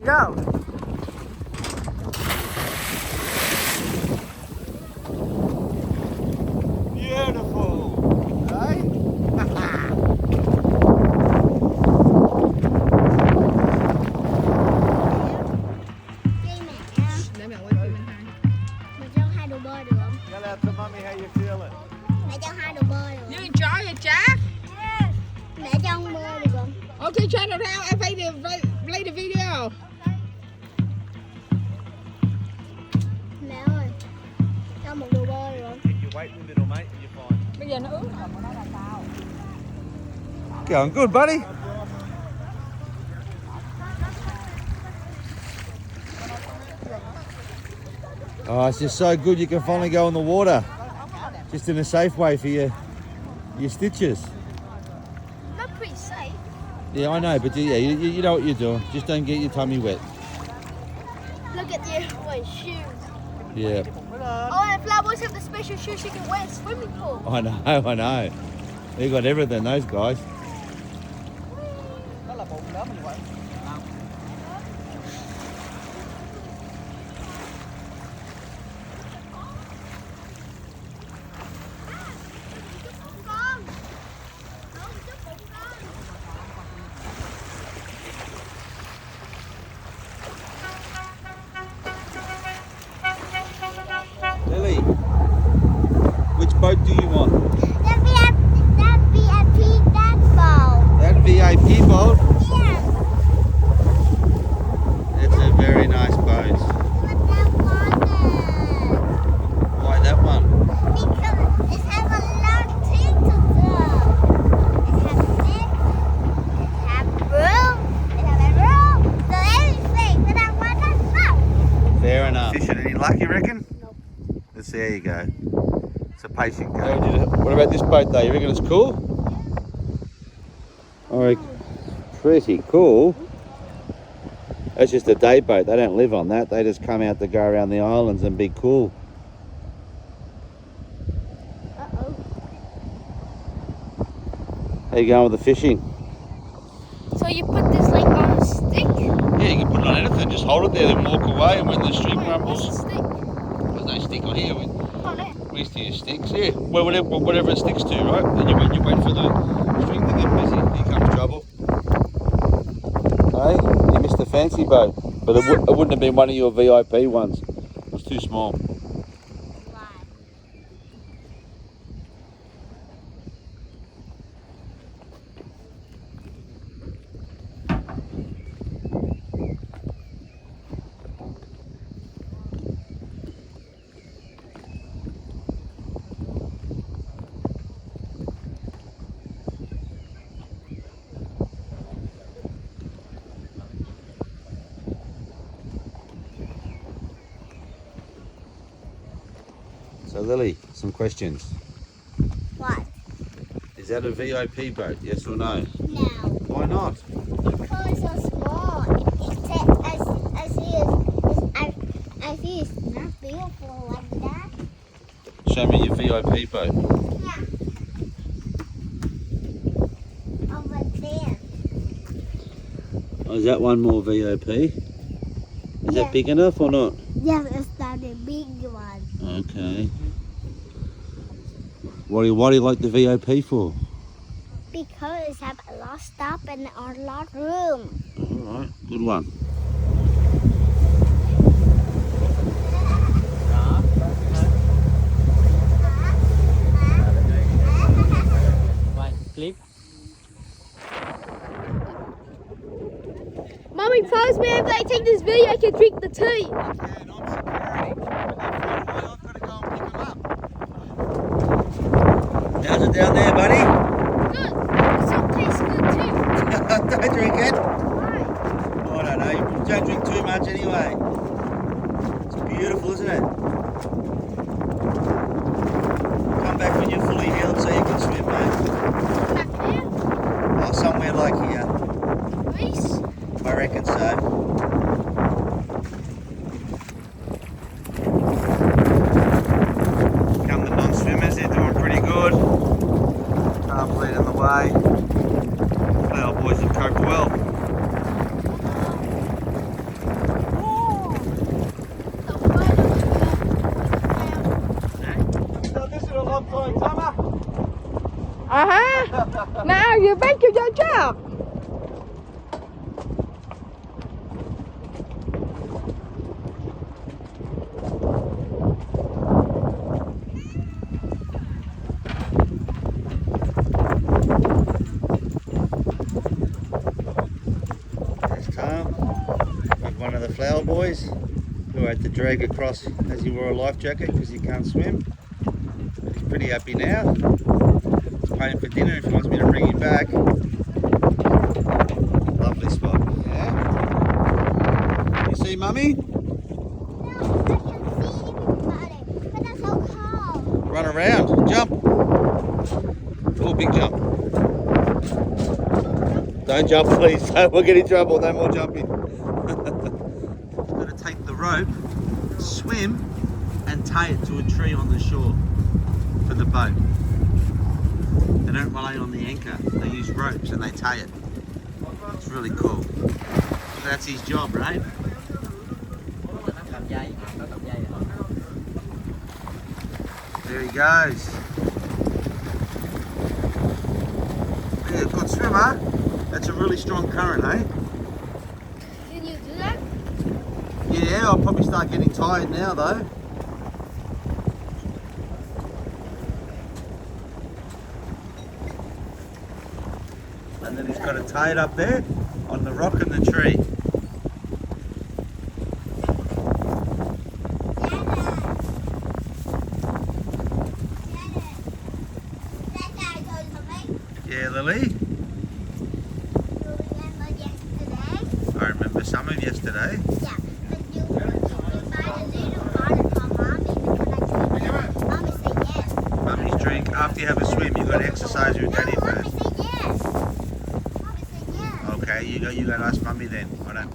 Go. Beautiful, right? Để mẹ quay phim anh hai. Mẹ cho hai đồ bơi được không? Yell out to mommy how you feeling. Mẹ cho hai đồ bơi được You không? enjoy it, Jack? Mẹ cho con bơi được không? Okay, turn around and play the video. Mẹ ơi, cho một đồ bơi được không? Keep your weight in the middle, mate, and you're fine. Bây giờ nó ướt rồi mà nó là sao? Going good, buddy. Oh, it's just so good you can finally go in the water. Just in a safe way for your stitches. Not pretty safe. Yeah, I know, but you know what you're doing. Just don't get your tummy wet. Look at the shoes. Yeah, Oh, and flowers have the special shoes you can wear in swimming pool. I know. They got everything, those guys. Lily, which boat do you want? That VIP, that boat. That VIP boat? Yeah. It's a very nice boat. But that one, Why that one? because it has a lot of things to do. It has this, it has room, it has a room, so everything. But I want that boat. Fair enough. Fishing any luck, you reckon? Nope. There you go. It's a patient game. What about this boat though? You reckon it's cool? Alright, pretty cool. That's just a day boat. They don't live on that. They just come out to go around the islands and be cool. Uh-oh. How you going with the fishing? So you put this like on a stick? Yeah, you can put it on anything. Just hold it there and walk away, and when the stream Wait, what's rumbles, a stick? there's no stick on here. Oh, there. We used to use sticks, yeah. Well, whatever it sticks to, right? Then you wait for the string to get busy. Here comes trouble. Hey, you missed the fancy boat, but it wouldn't have been one of your VIP ones. It was too small. Why? So Lily, some questions. What? Is that a VIP boat? Yes or no? No. Why not? Because it's so small. I see it's not beautiful like that. Show me your VIP boat. Yeah. Over there. Oh, is that one more VIP? Is Yeah. that big enough or not? Yes, it's not the big one. Okay. Why do you like the VIP for? Because it has a lot of stuff and a lot of room. All right, good one. Clip. Mommy, pause me after I take this video. I can drink the tea. How's it down there, buddy? Good. The soup tastes good too. Don't drink it. Why? I don't know. You don't drink too much anyway. It's beautiful, isn't it? Come back when you're fully healed so you can swim, mate. Back here? Oh, somewhere like here. Please. I reckon so. Come the non-swimmers, they're doing pretty good. Half leading the way. Our boys have coped well. you thank you, your job. There's Tom with one of the flower boys who had to drag across as he wore a life jacket because he can't swim. But he's pretty happy now. He's paying for dinner if he wants me to bring him back. Lovely spot. Yeah? You see Mummy? No, I can see everybody, but that's so cold. Run around, jump. Oh, big jump. Don't jump, please. We'll get in trouble. No more jumping. Got to take the rope, swim, and tie it to a tree on the shore for the boat. They don't rely on the anchor. They use ropes and they tie it. It's really cool. So that's his job, right? There he goes. Yeah, good swimmer. That's a really strong current, eh? Can you do that? Yeah, I'll probably start getting tired now though. And then he's got to tie it up there on the rock and the tree. Yeah, Lily? I remember some of yesterday. Yeah, but you buy a little bottle for mommy because I drink. Mommy said yes. Mummy's drink. After you have a swim, you've got to exercise with Daddy Mommy first. said yes. Mommy said yes. Okay, you go and ask Mummy then. I don't